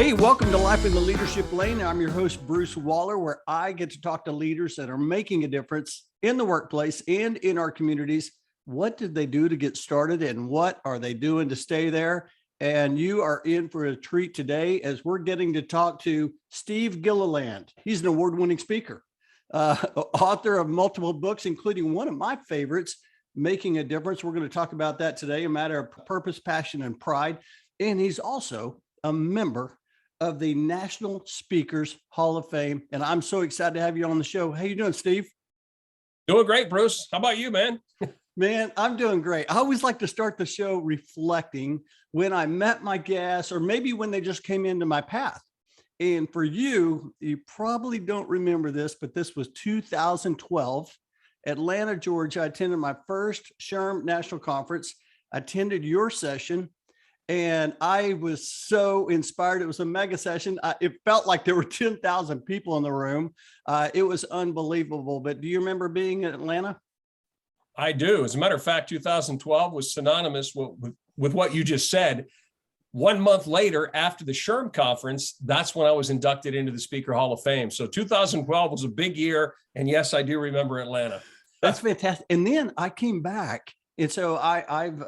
Hey, welcome to Life in the Leadership Lane. I'm your host, Bruce Waller, where I get to talk to leaders that are making a difference in the workplace and in our communities. What did they do to get started and what are they doing to stay there? And you are in for a treat today as we're getting to talk to Steve Gilliland. He's an award-winning speaker, author of multiple books, including one of my favorites, Making a Difference. We're going to talk about that today, a matter of purpose, passion, and pride. And he's also a member of the National Speakers Hall of Fame. And I'm so excited to have you on the show. How you doing, Steve? Doing great, Bruce. How about you, man? Man, I'm doing great. I always like to start the show reflecting when I met my guests, or maybe when they just came into my path. And for you, you probably don't remember this, but this was 2012, Atlanta, Georgia. I attended my first SHRM National Conference. I attended your session, and I was so inspired. It was a mega session. It felt like there were 10,000 people in the room. It was unbelievable. But do you remember being in Atlanta? I do. As a matter of fact, 2012 was synonymous with what you just said. 1 month later, after the SHRM conference, that's when I was inducted into the Speaker Hall of Fame. So 2012 was a big year. And yes, I do remember Atlanta. That's fantastic. And then I came back. And so I've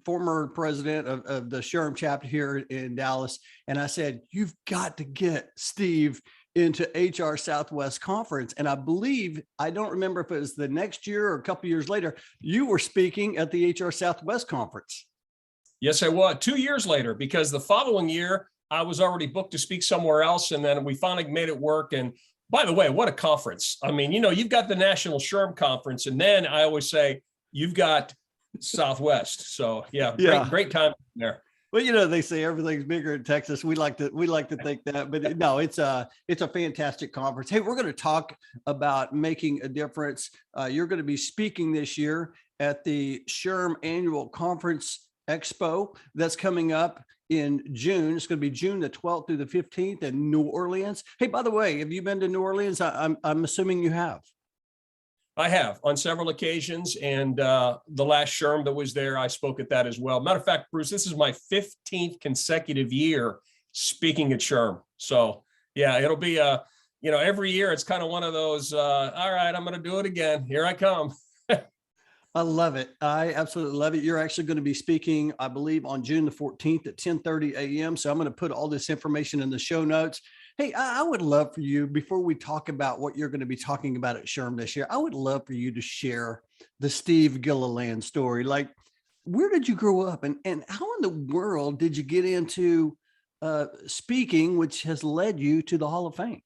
former president of the SHRM chapter here in Dallas. And I said, you've got to get Steve into HR Southwest Conference. And I believe, I don't remember if it was the next year or a couple of years later, you were speaking at the HR Southwest Conference. Yes, I was. 2 years later, because the following year, I was already booked to speak somewhere else. And then we finally made it work. And by the way, what a conference. I mean, you've got the National SHRM Conference. And then I always say, you've got Southwest. So great time there. Well, they say everything's bigger in Texas. We like to think that, but no, it's a fantastic conference. Hey, we're going to talk about making a difference. You're going to be speaking this year at the SHRM Annual Conference Expo that's coming up in June. It's going to be June the 12th through the 15th in New Orleans. Hey, by the way, have you been to New Orleans? I'm assuming you have. I have on several occasions, and the last SHRM that was there, I spoke at that as well. Matter of fact, Bruce, this is my 15th consecutive year speaking at SHRM. So yeah, it'll be every year it's kind of one of those, all right, I'm going to do it again. Here I come. I love it. I absolutely love it. You're actually going to be speaking, I believe, on June the 14th at 10:30 a.m. So I'm going to put all this information in the show notes. Hey, I would love for you, before we talk about what you're going to be talking about at SHRM this year, I would love for you to share the Steve Gilliland story. Like, where did you grow up and how in the world did you get into speaking, which has led you to the Hall of Fame?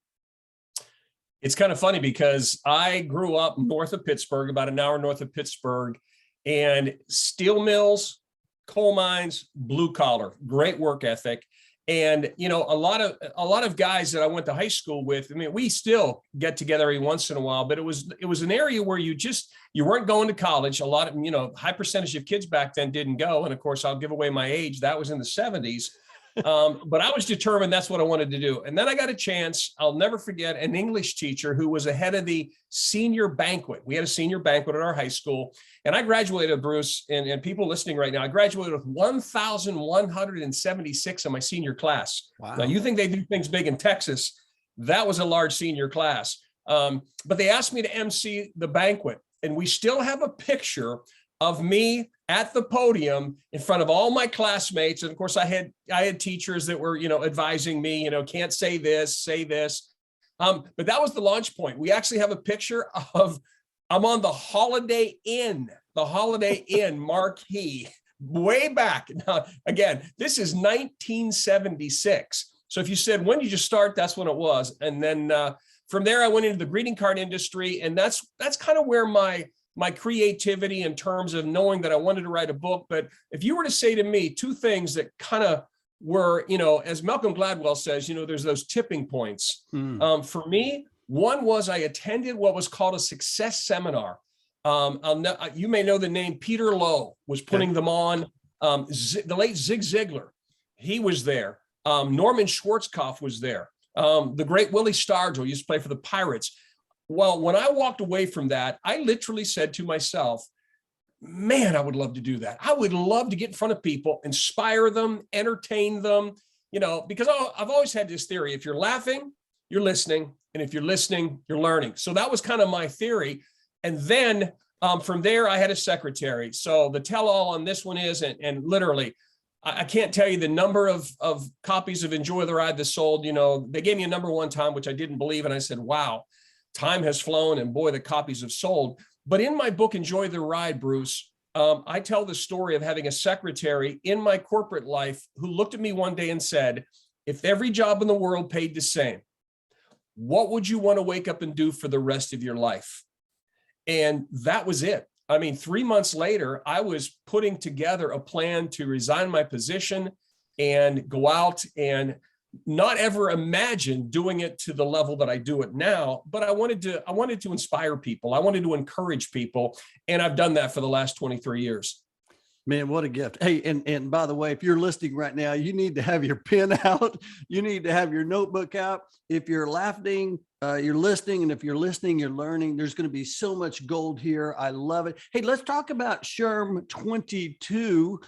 It's kind of funny because I grew up north of Pittsburgh, about an hour north of Pittsburgh, and steel mills, coal mines, blue collar, great work ethic. And, a lot of guys that I went to high school with, I mean, we still get together every once in a while, but it was an area where you weren't going to college. A lot of, high percentage of kids back then didn't go. And of course, I'll give away my age. That was in the 70s. But I was determined that's what I wanted to do. And then I got a chance, I'll never forget, an English teacher who was ahead of the senior banquet. We had a senior banquet at our high school, and I graduated, Bruce, and people listening right now, I graduated with 1,176 in my senior class. Wow. Now, you think they do things big in Texas. That was a large senior class. But they asked me to MC the banquet, and we still have a picture of me at the podium in front of all my classmates. And of course I had teachers that were, advising me, can't say this, say this. But that was the launch point. We actually have a picture of, I'm on the Holiday Inn marquee way back. Now, again, this is 1976. So if you said, when did you start? That's when it was. And then from there, I went into the greeting card industry. And that's kind of where my creativity in terms of knowing that I wanted to write a book. But if you were to say to me two things that kind of were, as Malcolm Gladwell says, there's those tipping points. For me, one was I attended what was called a success seminar. You may know the name Peter Lowe was putting them on. The late Zig Ziglar, he was there. Norman Schwarzkopf was there. The great Willie Stargell used to play for the Pirates. Well, when I walked away from that, I literally said to myself, man, I would love to do that. I would love to get in front of people, inspire them, entertain them, because I've always had this theory: if you're laughing, you're listening, and if you're listening, you're learning. So that was kind of my theory. And then from there, I had a secretary. So the tell-all on this one is, and literally, I can't tell you the number of copies of Enjoy the Ride that sold. They gave me a number one time, which I didn't believe. And I said, wow, time has flown, and boy, the copies have sold. But in my book, Enjoy the Ride, Bruce, I tell the story of having a secretary in my corporate life who looked at me one day and said, if every job in the world paid the same, what would you want to wake up and do for the rest of your life? And that was it. I mean, 3 months later, I was putting together a plan to resign my position and go out, and not ever imagine doing it to the level that I do it now. But I wanted to inspire people. I wanted to encourage people. And I've done that for the last 23 years. Man, what a gift. Hey, and by the way, if you're listening right now, you need to have your pen out. You need to have your notebook out. If you're laughing, you're listening. And if you're listening, you're learning. There's going to be so much gold here. I love it. Hey, let's talk about SHRM 22,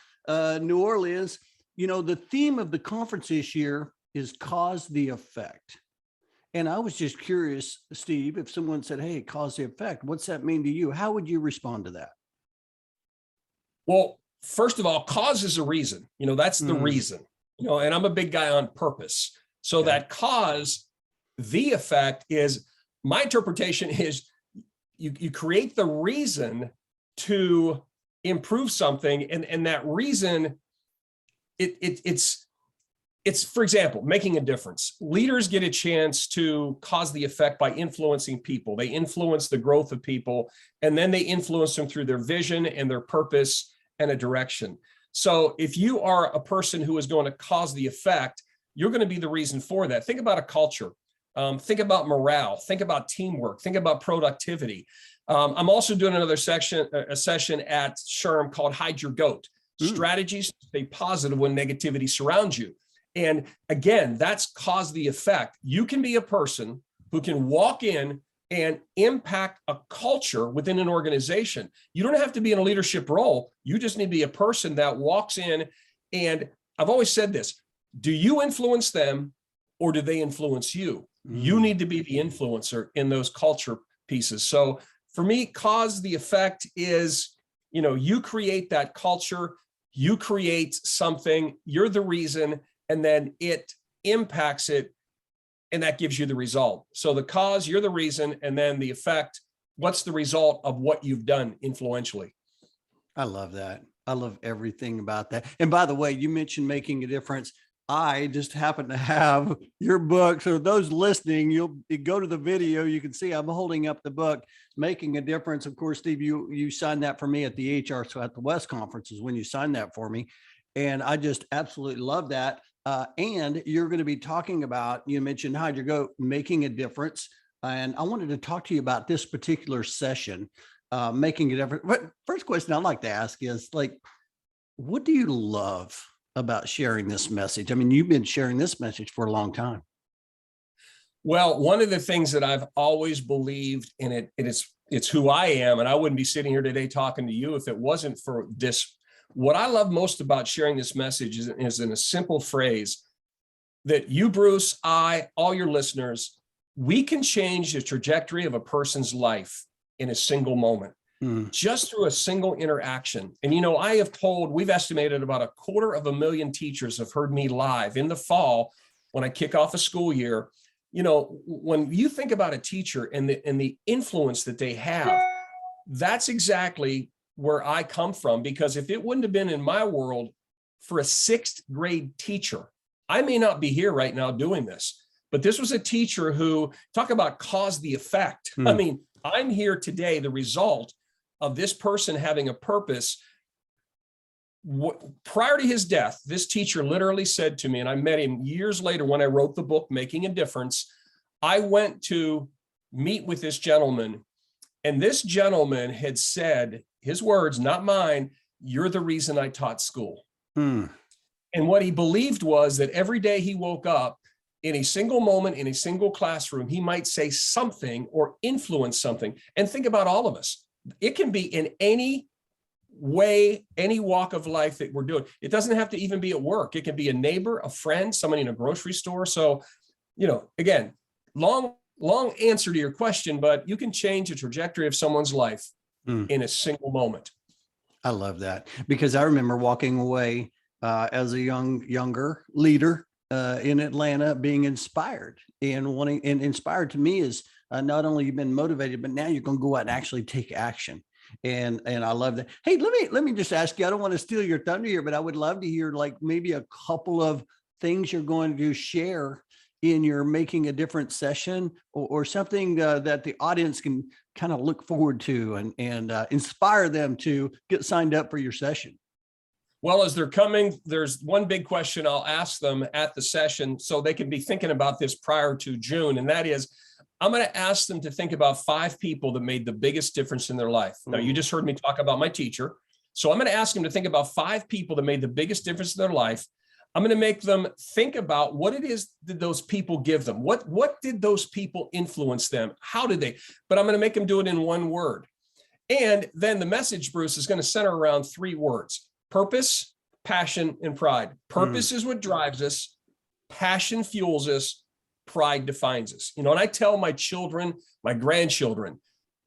New Orleans. The theme of the conference this year is cause the effect. And I was just curious, Steve, if someone said, hey, cause the effect, what's that mean to you? How would you respond to that? Well, first of all, cause is a reason. That's the reason. And I'm a big guy on purpose. So that cause, the effect is, my interpretation is, you create the reason to improve something, and that reason, it's, for example, making a difference. Leaders get a chance to cause the effect by influencing people. They influence the growth of people, and then they influence them through their vision and their purpose and a direction. So if you are a person who is going to cause the effect, you're going to be the reason for that. Think about a culture. Think about morale. Think about teamwork. Think about productivity. I'm also doing a session at SHRM called Hide Your Goat. Strategies to stay positive when negativity surrounds you. And again, that's cause the effect. You can be a person who can walk in and impact a culture within an organization. You don't have to be in a leadership role. You just need to be a person that walks in. And I've always said this: do you influence them, or do they influence you? You need to be the influencer in those culture pieces. So for me, cause the effect is, you create that culture, you create something, you're the reason, and then it impacts it, and that gives you the result. So the cause, you're the reason, and then the effect, what's the result of what you've done influentially? I love that. I love everything about that. And by the way, you mentioned making a difference. I just happen to have your book. So those listening, you go to the video, you can see I'm holding up the book, Making a Difference. Of course, Steve, you signed that for me at the HR, so at the West Conference is when you signed that for me. And I just absolutely love that. And you're going to be talking about, you mentioned Hide Your Goat, making a difference. And I wanted to talk to you about this particular session, making a difference. But first question I'd like to ask is, what do you love about sharing this message? I mean, you've been sharing this message for a long time. Well, one of the things that I've always believed in it's who I am, and I wouldn't be sitting here today talking to you if it wasn't for this. What I love most about sharing this message is in a simple phrase that you, Bruce, I, all your listeners, we can change the trajectory of a person's life in a single moment, just through a single interaction. And, we've estimated about 250,000 teachers have heard me live in the fall when I kick off a school year. When you think about a teacher and the influence that they have, that's exactly where I come from, because if it wouldn't have been in my world for a 6th grade teacher, I may not be here right now doing this, but this was a teacher who, talk about cause the effect. I mean, I'm here today, the result of this person having a purpose. Prior to his death, this teacher literally said to me, and I met him years later when I wrote the book, Making a Difference. I went to meet with this gentleman, and this gentleman had said, his words, not mine, "You're the reason I taught school." And what he believed was that every day he woke up, in a single moment, in a single classroom, he might say something or influence something. And think about all of us. It can be in any way, any walk of life that we're doing. It doesn't have to even be at work. It can be a neighbor, a friend, somebody in a grocery store. So, again, long answer to your question, but you can change the trajectory of someone's life in a single moment. I love that, because I remember walking away as a younger leader in Atlanta, being inspired and wanting, and inspired to me is not only you've been motivated, but now you're going to go out and actually take action. And I love that. Hey, let me just ask you, I don't want to steal your thunder here, but I would love to hear like maybe a couple of things you're going to share in your Making a Difference session, or something that the audience can kind of look forward to and inspire them to get signed up for your session. Well, as they're coming, there's one big question I'll ask them at the session so they can be thinking about this prior to June. And that is, I'm going to ask them to think about 5 people that made the biggest difference in their life. Now, you just heard me talk about my teacher. So I'm going to ask them to think about 5 people that made the biggest difference in their life. I'm going to make them think about what it is that those people give them. What did those people influence them? How did they? But I'm going to make them do it in one word. And then the message, Bruce, is going to center around 3 words: purpose, passion, and pride. Purpose is what drives us. Passion fuels us. Pride defines us. And I tell my children, my grandchildren,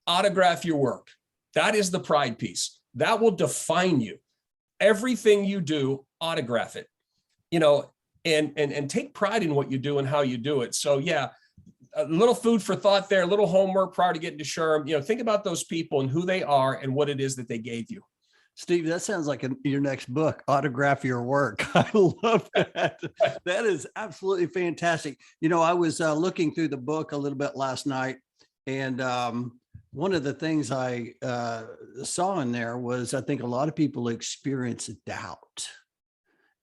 autograph your work. That is the pride piece. That will define you. Everything you do, autograph it. And take pride in what you do and how you do it. So yeah, a little food for thought there, a little homework prior to getting to SHRM. Think about those people and who they are and what it is that they gave you. Steve, that sounds like your next book, Autograph Your Work. I love that. That is absolutely fantastic. I was looking through the book a little bit last night, and one of the things I saw in there was, I think a lot of people experience doubt.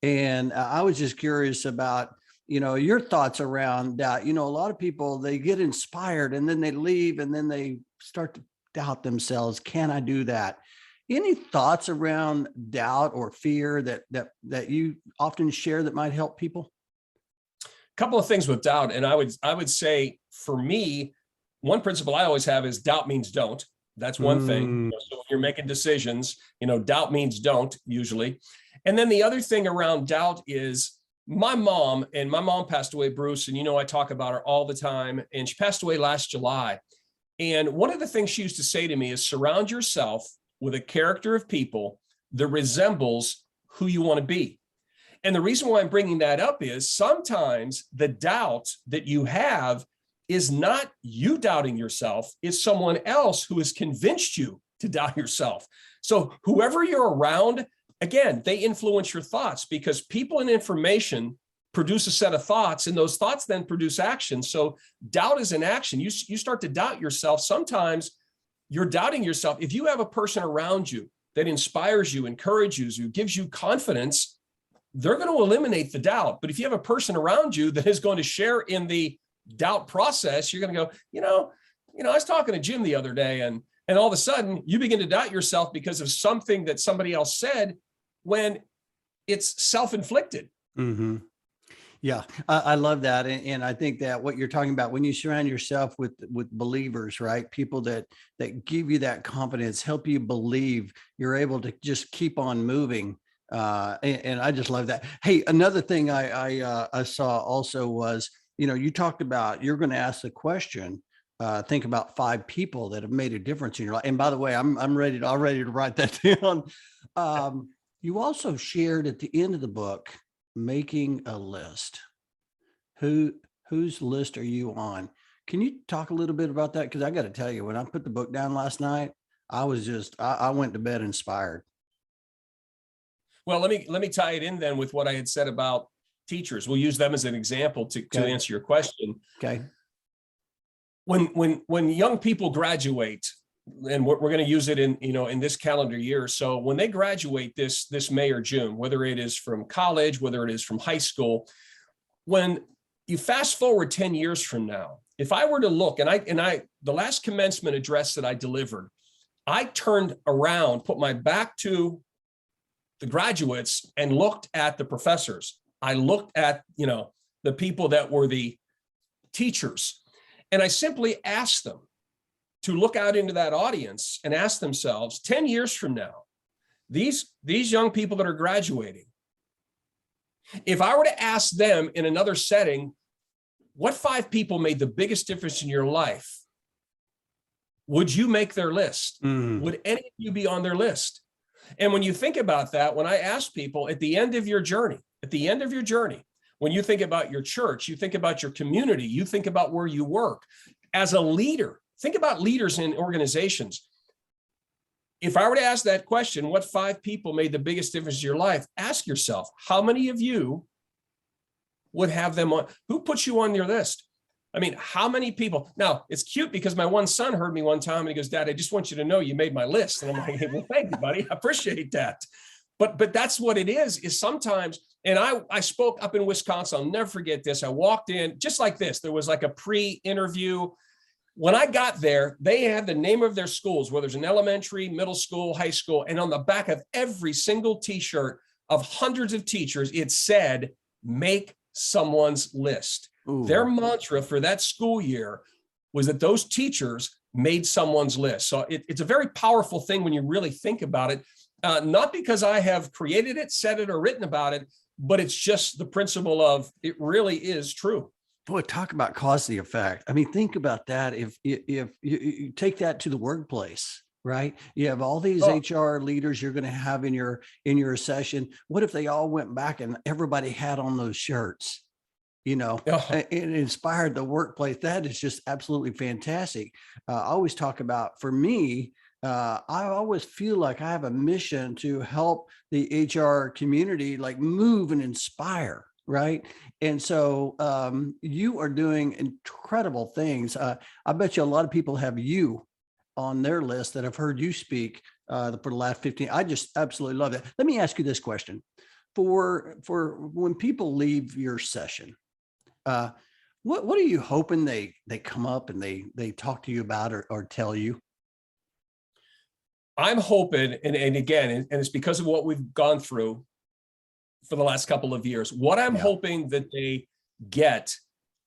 And I was just curious about, your thoughts around doubt. A lot of people, they get inspired and then they leave and then they start to doubt themselves. Can I do that? Any thoughts around doubt or fear that you often share that might help people? A couple of things with doubt. And I would say, for me, one principle I always have is doubt means don't. That's one thing. So when you're making decisions, doubt means don't usually. And then the other thing around doubt is my mom passed away, Bruce, and I talk about her all the time, and she passed away last July. And one of the things she used to say to me is, surround yourself with a character of people that resembles who you want to be. And the reason why I'm bringing that up is sometimes the doubt that you have is not you doubting yourself, it's someone else who has convinced you to doubt yourself. So whoever you're around, again, they influence your thoughts, because people and information produce a set of thoughts, and those thoughts then produce action. So doubt is an action. You start to doubt yourself. Sometimes you're doubting yourself. If you have a person around you that inspires you, encourages you, gives you confidence, they're going to eliminate the doubt. But if you have a person around you that is going to share in the doubt process, you're going to go, I was talking to Jim the other day, and all of a sudden you begin to doubt yourself because of something that somebody else said, when it's self-inflicted. Mm-hmm. Yeah, I love that. And I think that what you're talking about, when you surround yourself with believers, right? People that give you that confidence, help you believe, you're able to just keep on moving. And I just love that. Hey, another thing I saw also was, you talked about, you're going to ask the question, think about 5 people that have made a difference in your life. And by the way, I'm ready to write that down. You also shared at the end of the book, making a list. Whose list are you on? Can you talk a little bit about that? Because I got to tell you, when I put the book down last night, I went to bed inspired. Well, let me tie it in then with what I had said about teachers. We'll use them as an example to answer your question. Okay. When young people graduate, and we're going to use it in this calendar year. So when they graduate this May or June, whether it is from college, whether it is from high school, when you fast forward 10 years from now, if I were to look, the last commencement address that I delivered, I turned around, put my back to the graduates and looked at the professors. I looked at, the people that were the teachers, and I simply asked them to look out into that audience and ask themselves, 10 years from now, these young people that are graduating, if I were to ask them in another setting, what 5 people made the biggest difference in your life? Would you make their list? Would any of you be on their list? And when you think about that, when I ask people at the end of your journey, when you think about your church, you think about your community, you think about where you work, as a leader, think about leaders in organizations. If I were to ask that question, what 5 people made the biggest difference in your life? Ask yourself, how many of you would have them on? Who puts you on your list? I mean, how many people? Now, it's cute because my one son heard me one time and he goes, Dad, I just want you to know you made my list. And I'm like, hey, well, thank you, buddy. I appreciate that. But that's what it is sometimes, and I spoke up in Wisconsin. I'll never forget this. I walked in just like this. There was like a pre-interview. When I got there, they had the name of their schools, whether it's an elementary, middle school, high school, and on the back of every single t-shirt of hundreds of teachers, it said, make someone's list. Ooh. Their mantra for that school year was that those teachers made someone's list. So it's a very powerful thing when you really think about it. Not because I have created it, said it, or written about it, but it's just the principle of it really is true. Boy, talk about cause the effect. I mean, think about that. If you take that to the workplace, right? You have all these HR leaders you're going to have in your session. What if they all went back and everybody had on those shirts? And inspired the workplace. That is just absolutely fantastic. I always talk about, for me, I always feel like I have a mission to help the HR community like move and inspire, right? And so you are doing incredible things. I bet you a lot of people have you on their list that have heard you speak for the last 15. I just absolutely love it. Let me ask you this question. For when people leave your session, what are you hoping they come up and they talk to you about or tell you? I'm hoping, and again, and it's because of what we've gone through for the last couple of years, what I'm hoping that they get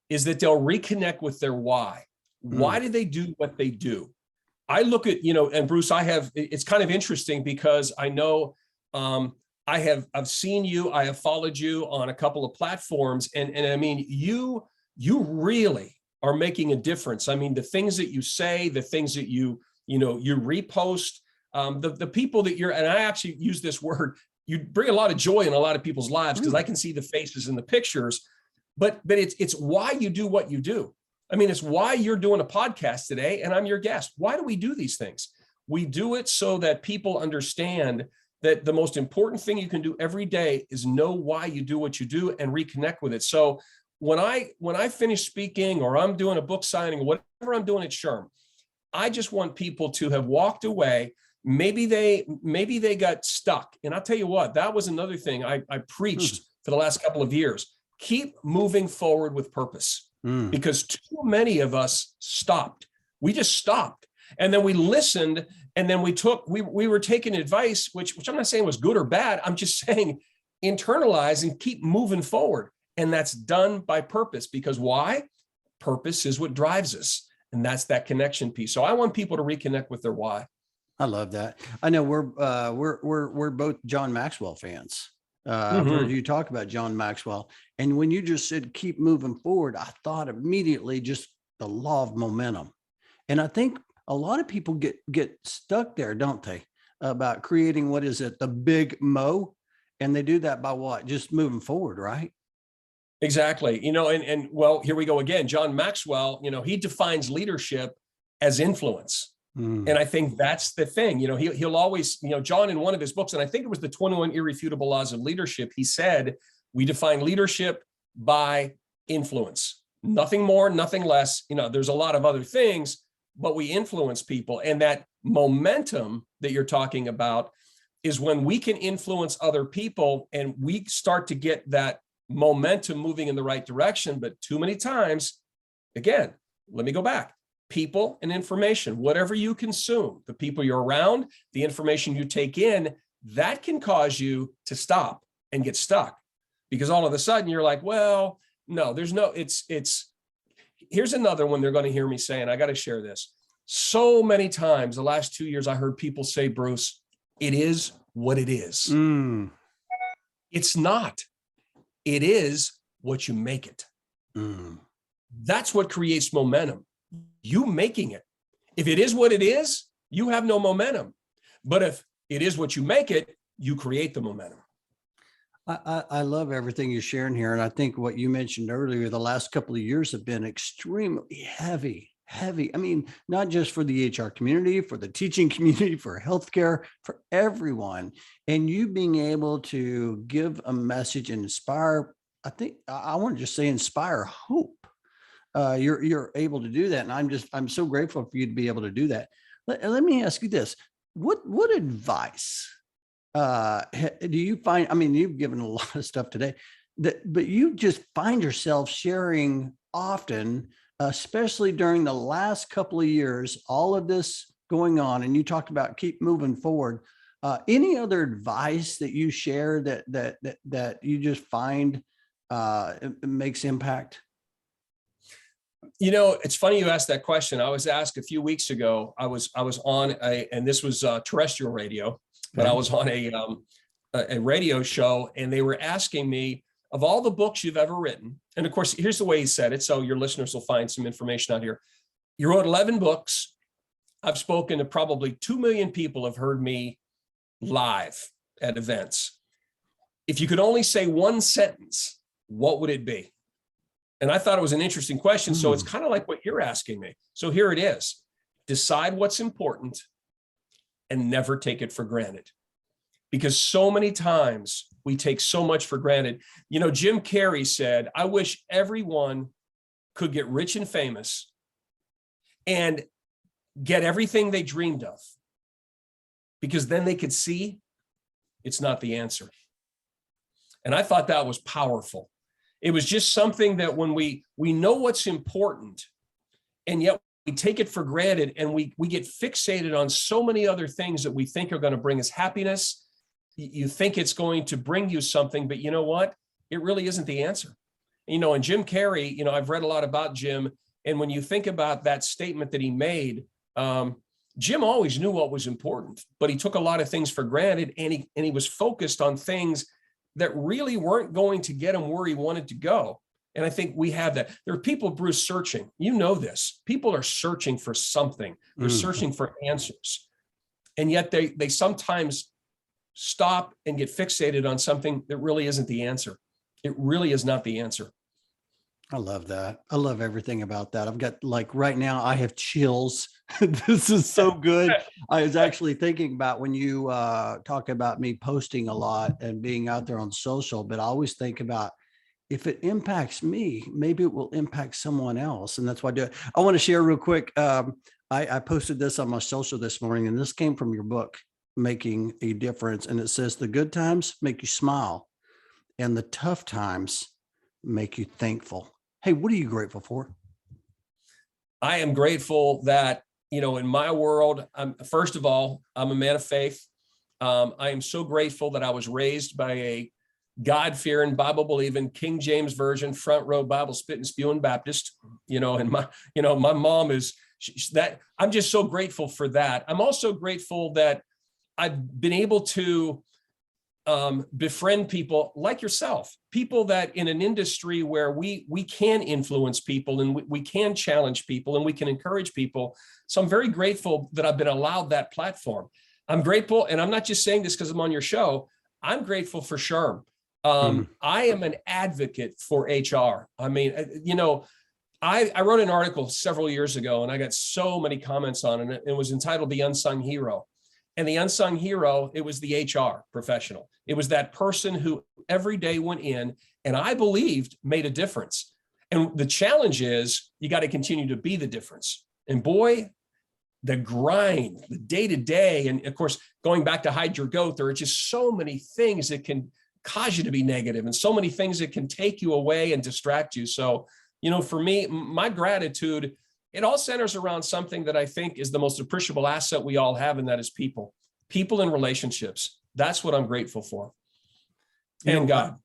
is that they'll reconnect with their why. Why do they do what they do? I look at, and Bruce, it's kind of interesting because I know I've seen you, I have followed you on a couple of platforms, and I mean, you really are making a difference. I mean, the things that you say, the things that you repost, the people that and I actually use this word, you bring a lot of joy in a lot of people's lives because I can see the faces in the pictures, but it's why you do what you do. I mean, it's why you're doing a podcast today and I'm your guest. Why do we do these things? We do it so that people understand that the most important thing you can do every day is know why you do what you do and reconnect with it. So when I finish speaking or I'm doing a book signing or whatever I'm doing at SHRM, I just want people to have walked away. Maybe they got stuck. And I'll tell you what, that was another thing I preached for the last couple of years. Keep moving forward with purpose because too many of us stopped. We just stopped. And then we listened and then we were taking advice, which I'm not saying was good or bad. I'm just saying internalize and keep moving forward. And that's done by purpose because why? Purpose is what drives us. And that's that connection piece. So I want people to reconnect with their why. I love that. I know we're both John Maxwell fans. I've heard you talk about John Maxwell. And when you just said, keep moving forward, I thought immediately just the law of momentum. And I think a lot of people get stuck there, don't they? About creating, what is it? The big mo. And they do that by what? Just moving forward, right? Exactly. And well, here we go again. John Maxwell, he defines leadership as influence. And I think that's the thing, he'll always, John, in one of his books, and I think it was the 21 Irrefutable Laws of Leadership, he said, we define leadership by influence, nothing more, nothing less. There's a lot of other things, but we influence people. And that momentum that you're talking about is when we can influence other people and we start to get that momentum moving in the right direction. But too many times, again, let me go back. People and information, whatever you consume, the people you're around, the information you take in, that can cause you to stop and get stuck because all of a sudden you're like, well, no, here's another one they're going to hear me say, and I got to share this. So many times the last 2 years, I heard people say, Bruce, it is what it is. Mm, It's not. It is what you make it. mm. That's what creates momentum. You making it. If it is what it is, you have no momentum. But if it is what you make it, you create the momentum. I love everything you're sharing here. And I think what you mentioned earlier, the last couple of years have been extremely heavy. I mean, not just for the HR community, for the teaching community, for healthcare, for everyone. And you being able to give a message and inspire, I think I want to just say inspire hope. You're able to do that. And I'm so grateful for you to be able to do that. Let me ask you this. What advice do you find? I mean, you've given a lot of stuff today but you just find yourself sharing often, especially during the last couple of years, all of this going on, and you talked about keep moving forward. Any other advice that you share that you just find makes impact? It's funny you asked that question. I was asked a few weeks ago. I was on and this was terrestrial radio, but I was on a radio show, and they were asking me, of all the books you've ever written, and of course, here's the way he said it, so your listeners will find some information out here. You wrote 11 books. I've spoken to probably 2 million people have heard me live at events. If you could only say one sentence, what would it be? And I thought it was an interesting question. So it's kind of like what you're asking me. So here it is. Decide what's important and never take it for granted. Because so many times we take so much for granted. Jim Carrey said, I wish everyone could get rich and famous and get everything they dreamed of, because then they could see it's not the answer. And I thought that was powerful. It was just something that when we know what's important, and yet we take it for granted, and we get fixated on so many other things that we think are going to bring us happiness. You think it's going to bring you something, but you know what? It really isn't the answer. And Jim Carrey, I've read a lot about Jim. And when you think about that statement that he made, Jim always knew what was important, but he took a lot of things for granted, and he was focused on things that really weren't going to get him where he wanted to go. And I think we have that. There are people, Bruce, searching. This. People are searching for something. They're searching for answers. And yet they sometimes stop and get fixated on something that really isn't the answer. It really is not the answer. I love that. I love everything about that. I've got, like, right now I have chills. This is so good. I was actually thinking about when you talk about me posting a lot and being out there on social, but I always think about, if it impacts me, maybe it will impact someone else. And that's why I do it. I want to share real quick. I posted this on my social this morning, and this came from your book, Making a Difference. And it says, the good times make you smile, and the tough times make you thankful. Hey, what are you grateful for? I am grateful that, in my world, first of all, I'm a man of faith. I am so grateful that I was raised by a God-fearing, Bible-believing, King James Version, front row Bible spitting, spewing Baptist, and my mom is that. I'm just so grateful for that. I'm also grateful that I've been able to befriend people like yourself, people that in an industry where we can influence people, and we can challenge people, and we can encourage people. So I'm very grateful that I've been allowed that platform. I'm grateful, and I'm not just saying this because I'm on your show. I'm grateful for SHRM. I am an advocate for HR. I mean, I wrote an article several years ago, and I got so many comments on it. It was entitled The Unsung Hero. And the unsung hero, it was the HR professional. It was that person who every day went in and I believed made a difference. And the challenge is you got to continue to be the difference. And boy, the grind, the day to day, and of course, going back to hide your goat, there are just so many things that can cause you to be negative, and so many things that can take you away and distract you. So, for me, my gratitude, it all centers around something that I think is the most appreciable asset we all have, and that is people and relationships. That's what I'm grateful for. And God.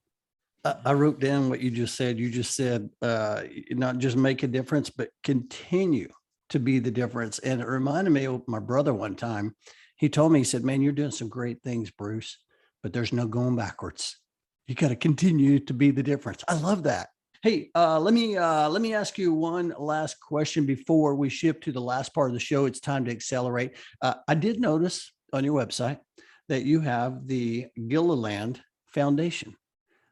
I wrote down what you just said. You just said, not just make a difference, but continue to be the difference. And it reminded me of my brother one time. He told me, he said, man, you're doing some great things, Bruce, but there's no going backwards. You got to continue to be the difference. I love that. Hey, let me ask you one last question before we shift to the last part of the show. It's time to accelerate. I did notice on your website that you have the Gilliland Foundation.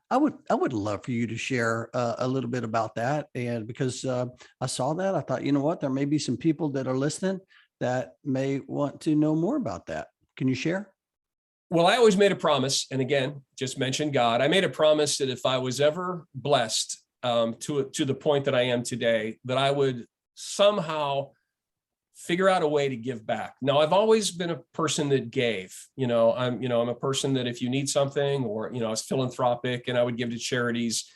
I would love for you to share a little bit about that. And because I saw that, I thought, you know what, there may be some people that are listening that may want to know more about that. Can you share? Well, I always made a promise, and again, just mentioned God. I made a promise that if I was ever blessed to the point that I am today, that I would somehow figure out a way to give back. Now, I've always been a person that gave. I'm a person that if you need something, or I was philanthropic and I would give to charities.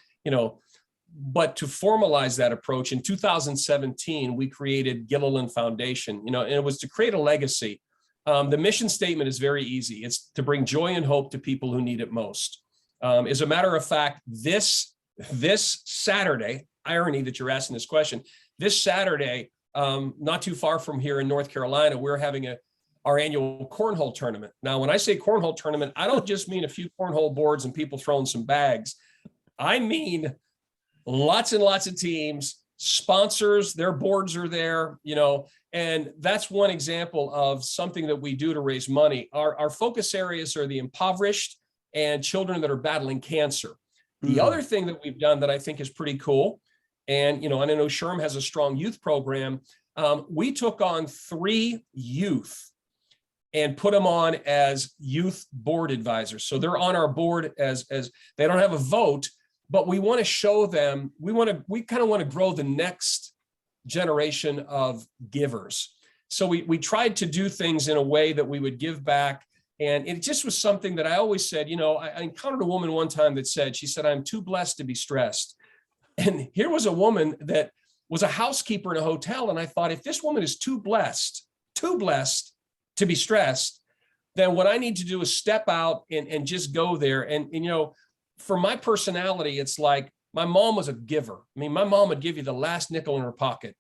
But to formalize that approach in 2017, we created Gilliland Foundation. And it was to create a legacy. The mission statement is very easy. It's to bring joy and hope to people who need it most. As a matter of fact, this Saturday, irony that you're asking this question, this Saturday, not too far from here in North Carolina, we're having our annual cornhole tournament. Now, when I say cornhole tournament, I don't just mean a few cornhole boards and people throwing some bags. I mean lots and lots of teams, sponsors, their boards are there, and that's one example of something that we do to raise money. Our focus areas are the impoverished and children that are battling cancer. The other thing that we've done that I think is pretty cool, and I know SHRM has a strong youth program. We took on 3 youth and put them on as youth board advisors. So they're on our board as they don't have a vote, but we want to show them, we kind of want to grow the next generation of givers. So we tried to do things in a way that we would give back. And it just was something that I always said, I encountered a woman one time that said, she said, I'm too blessed to be stressed. And here was a woman that was a housekeeper in a hotel. And I thought, if this woman is too blessed to be stressed, then what I need to do is step out and just go there. And for my personality, it's like my mom was a giver. I mean, my mom would give you the last nickel in her pocket,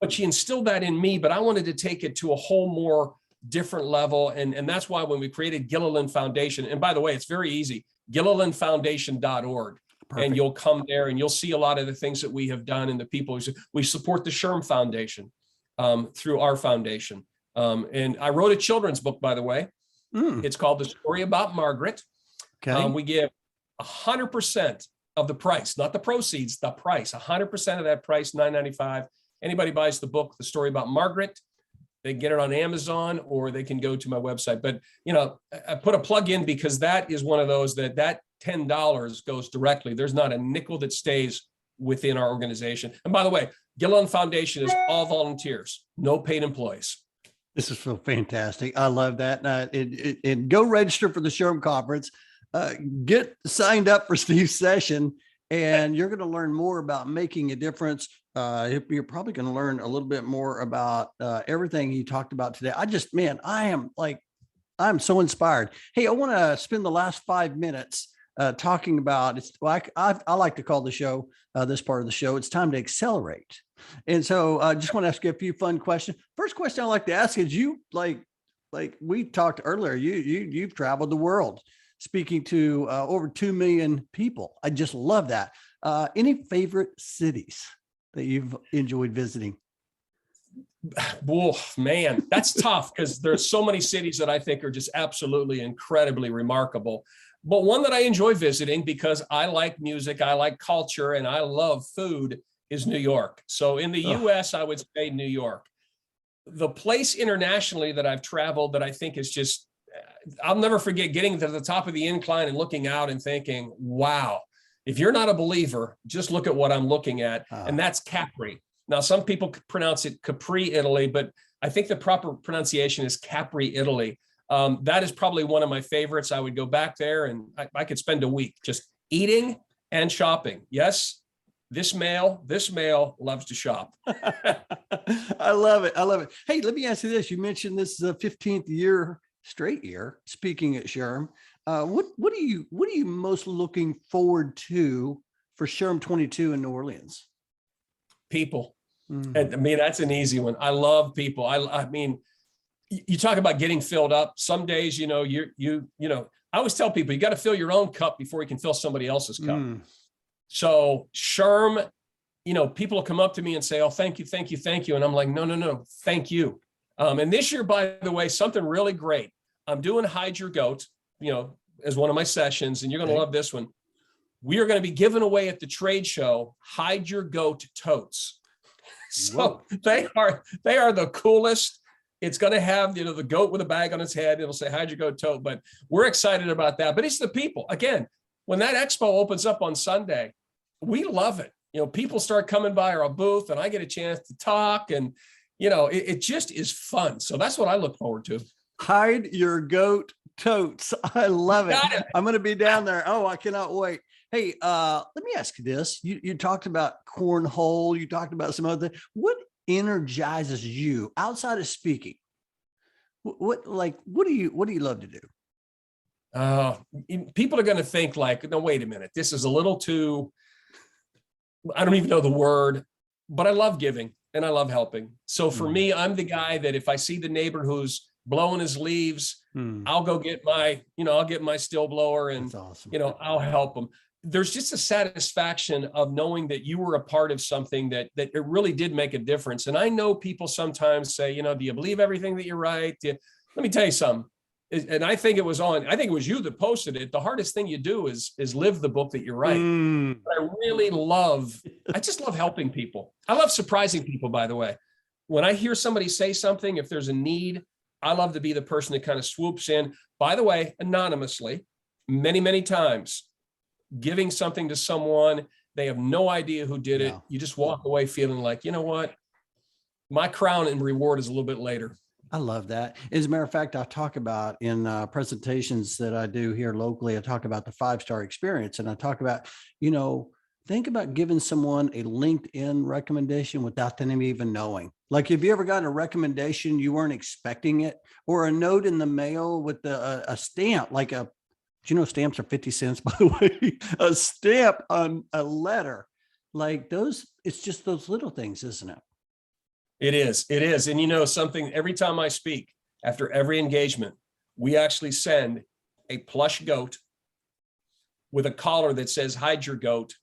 but she instilled that in me. But I wanted to take it to a whole more different level. And that's why when we created Gilliland Foundation, and by the way, it's very easy, GillilandFoundation.org. Perfect. And you'll come there and you'll see a lot of the things that we have done and the people. We support the SHRM Foundation through our foundation. And I wrote a children's book, by the way. It's called The Story About Margaret. Okay. We give 100% of the price, not the proceeds, the price, 100% of that price, $9.95. Anybody buys the book, The Story About Margaret, they get it on Amazon or they can go to my website. But, I put a plug in because that is one of those that $10 goes directly. There's not a nickel that stays within our organization. And by the way, Gilliland Foundation is all volunteers, no paid employees. This is so fantastic. I love that. And go register for the SHRM conference. Get signed up for Steve's session, and you're going to learn more about making a difference. You're probably going to learn a little bit more about everything he talked about today. I'm so inspired. Hey, I want to spend the last 5 minutes talking about, I like to call the show, this part of the show, it's time to accelerate. And so I just want to ask you a few fun questions. First question I like to ask is, you like we talked earlier, you've traveled the world speaking to over 2 million people. I just love that. Any favorite cities that you've enjoyed visiting? Oh, man, that's tough because there's so many cities that I think are just absolutely incredibly remarkable. But one that I enjoy visiting because I like music, I like culture, and I love food is New York. So in the US, I would say New York. The place internationally that I've traveled that I think is just, I'll never forget getting to the top of the incline and looking out and thinking, wow, if you're not a believer, just look at what I'm looking at. And that's Capri. Now, some people pronounce it Capri, Italy, but I think the proper pronunciation is Capri, Italy. That is probably one of my favorites. I would go back there and I could spend a week just eating and shopping. Yes, this male loves to shop. I love it. I love it. Hey, let me ask you this. You mentioned this is the 15th straight year speaking at SHRM. What are you most looking forward to for SHRM 22 in New Orleans? People. I mean, that's an easy one. I love people. I mean, You talk about getting filled up. Some days, I always tell people, you got to fill your own cup before you can fill somebody else's cup. So SHRM, people will come up to me and say, oh, thank you, thank you, thank you. And I'm like, no, thank you. And this year, by the way, something really great. I'm doing Hide Your Goat, as one of my sessions, and you're going to love this one. We are going to be giving away at the trade show Hide Your Goat totes. So they are the coolest. It's going to have, the goat with a bag on its head. It'll say Hide Your Goat tote, but we're excited about that. But it's the people. Again, when that expo opens up on Sunday, we love it. People start coming by our booth and I get a chance to talk, and, it just is fun. So that's what I look forward to. Hide Your Goat totes. I love it. I'm going to be down there. Oh, I cannot wait. Hey, let me ask you this. You talked about cornhole. You talked about some other things. What energizes you outside of speaking? What do you love to do? People are going to think like, no, wait a minute. This is a little too, I don't even know the word, but I love giving and I love helping. So for me, I'm the guy that if I see the neighbor who's blowing his leaves, I'll go get I'll get my still blower and, awesome. I'll help them. There's just a satisfaction of knowing that you were a part of something that it really did make a difference. And I know people sometimes say, do you believe everything that you write? Let me tell you something. And I think it was you that posted it. The hardest thing you do is live the book that you write. I just love helping people. I love surprising people, by the way. When I hear somebody say something, if there's a need, I love to be the person that kind of swoops in, by the way, anonymously, many, many times, giving something to someone, they have no idea who did it. You just walk away feeling like, you know what? My crown and reward is a little bit later. I love that. As a matter of fact, I talk about in presentations that I do here locally, I talk about the 5-star experience. And I talk about, think about giving someone a LinkedIn recommendation without them even knowing. Like, have you ever gotten a recommendation, you weren't expecting it, or a note in the mail with a stamp, like stamps are 50 cents, by the way, a stamp on a letter like those. It's just those little things, isn't it? It is. And something, every time I speak, after every engagement, we actually send a plush goat with a collar that says Hide Your Goat.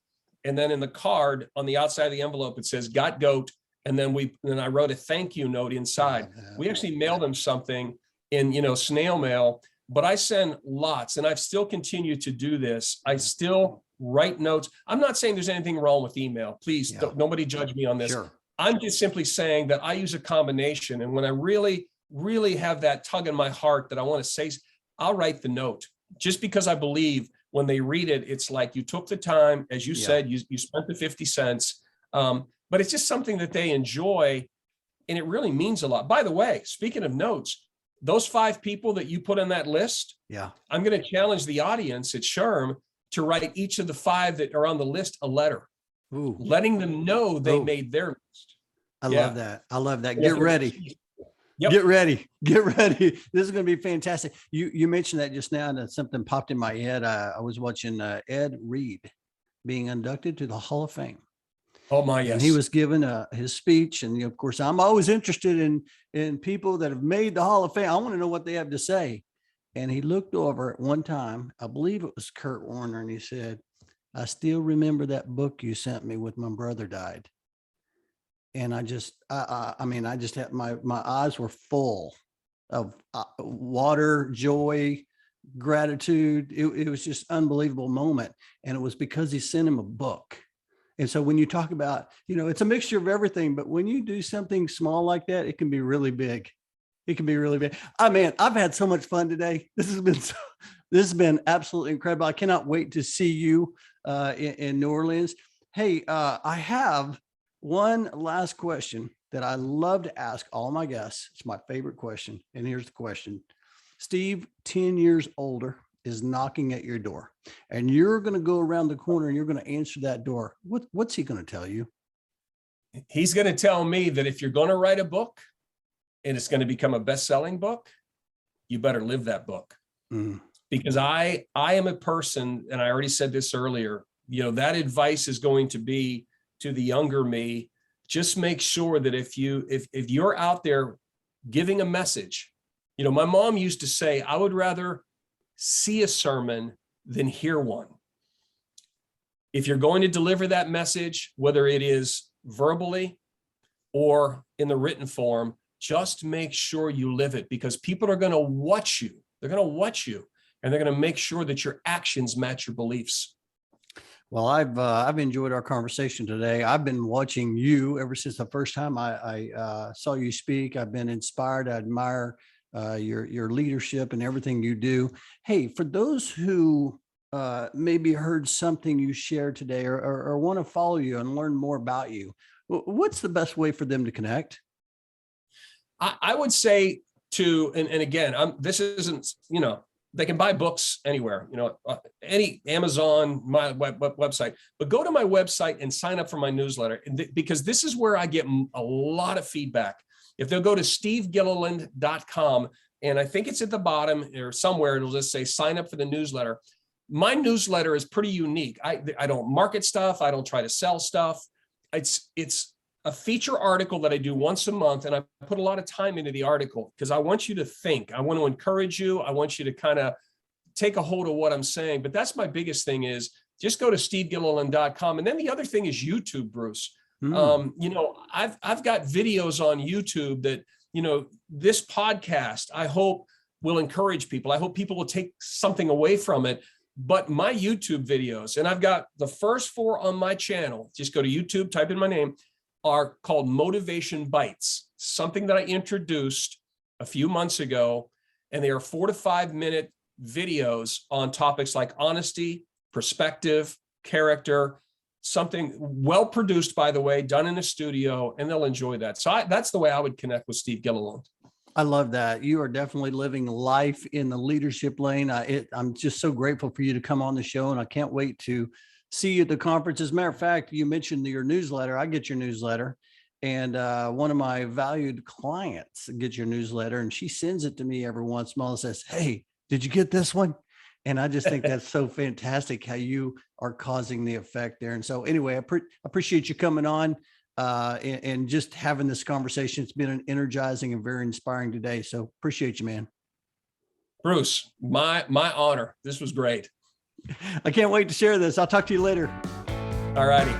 And then in the card on the outside of the envelope, it says Got Goat. And then I wrote a thank you note inside. We actually mailed them something in, snail mail, but I send lots, and I've still continued to do this. I still write notes. I'm not saying there's anything wrong with email. Please, nobody judge me on this. Sure. I'm just simply saying that I use a combination. And when I really, really have that tug in my heart that I want to say, I'll write the note, just because I believe when they read it, it's like you took the time, as you said, you spent the 50 cents. But it's just something that they enjoy, and it really means a lot. By the way, speaking of notes, those 5 people that you put on that list, I'm going to challenge the audience at SHRM to write each of the 5 that are on the list a letter. Ooh. Letting them know they made their list. I love that. I love that. Get ready. Get ready. This is going to be fantastic. You mentioned that just now, and something popped in my head. I was watching Ed Reed being inducted to the Hall of Fame. Oh my, yes. And he was given his speech. And of course, I'm always interested in people that have made the Hall of Fame. I want to know what they have to say. And he looked over at one time, I believe it was Kurt Warner, and he said, I still remember that book you sent me when my brother died. And I just had my eyes were full of water, joy, gratitude. It was just unbelievable moment. And it was because he sent him a book. And so when you talk about, it's a mixture of everything, but when you do something small like that, it can be really big. It can be really big. I've had so much fun today. This has been absolutely incredible. I cannot wait to see you in New Orleans. Hey, I have one last question that I love to ask all my guests. It's my favorite question. And here's the question. Steve, 10 years older, is knocking at your door, and you're going to go around the corner and you're going to answer that door. What's he going to tell you? He's going to tell me that if you're going to write a book and it's going to become a best-selling book, you better live that book. Because I am a person, and I already said this earlier, that advice is going to be to the younger me. Just make sure that if you're out there giving a message, My mom used to say, I would rather see a sermon than hear one. If you're going to deliver that message, whether it is verbally or in the written form, just make sure you live it, because people are going to watch you. They're going to watch you, and they're going to make sure that your actions match your beliefs. Well, I've enjoyed our conversation today. I've been watching you ever since the first time I saw you speak. I've been inspired. I admire your leadership and everything you do. Hey, for those who maybe heard something you shared today, or want to follow you and learn more about you, what's the best way for them to connect? I would say and again, this isn't, they can buy books anywhere, any Amazon, my website, but go to my website and sign up for my newsletter, because this is where I get a lot of feedback. If they'll go to stevegilliland.com, and I think it's at the bottom or somewhere, it'll just say sign up for the newsletter. My newsletter is pretty unique. I don't market stuff. I don't try to sell stuff. It's a feature article that I do once a month, and I put a lot of time into the article because I want you to think. I want to encourage you. I want you to kind of take a hold of what I'm saying. But that's my biggest thing, is just go to stevegilliland.com. And then the other thing is YouTube, Bruce. I've got videos on YouTube that, this podcast, I hope, will encourage people. I hope people will take something away from it. But my YouTube videos, and I've got the first 4 on my channel, just go to YouTube, type in my name, are called Motivation Bites, something that I introduced a few months ago. And they are 4 to 5 minute videos on topics like honesty, perspective, character, something well produced, by the way, done in a studio, and they'll enjoy that. So that's the way I would connect with Steve Gilliland. I love that. You are definitely living life in the leadership lane. I'm just so grateful for you to come on the show, and I can't wait to see you at the conference. As a matter of fact, you mentioned your newsletter. I get your newsletter, and one of my valued clients gets your newsletter, and she sends it to me every once in a while and says, "Hey, did you get this one?" And I just think that's so fantastic how you are causing the effect there. And so anyway, I appreciate you coming on and just having this conversation. It's been an energizing and very inspiring today. So appreciate you, man. Bruce, my honor. This was great. I can't wait to share this. I'll talk to you later. All righty.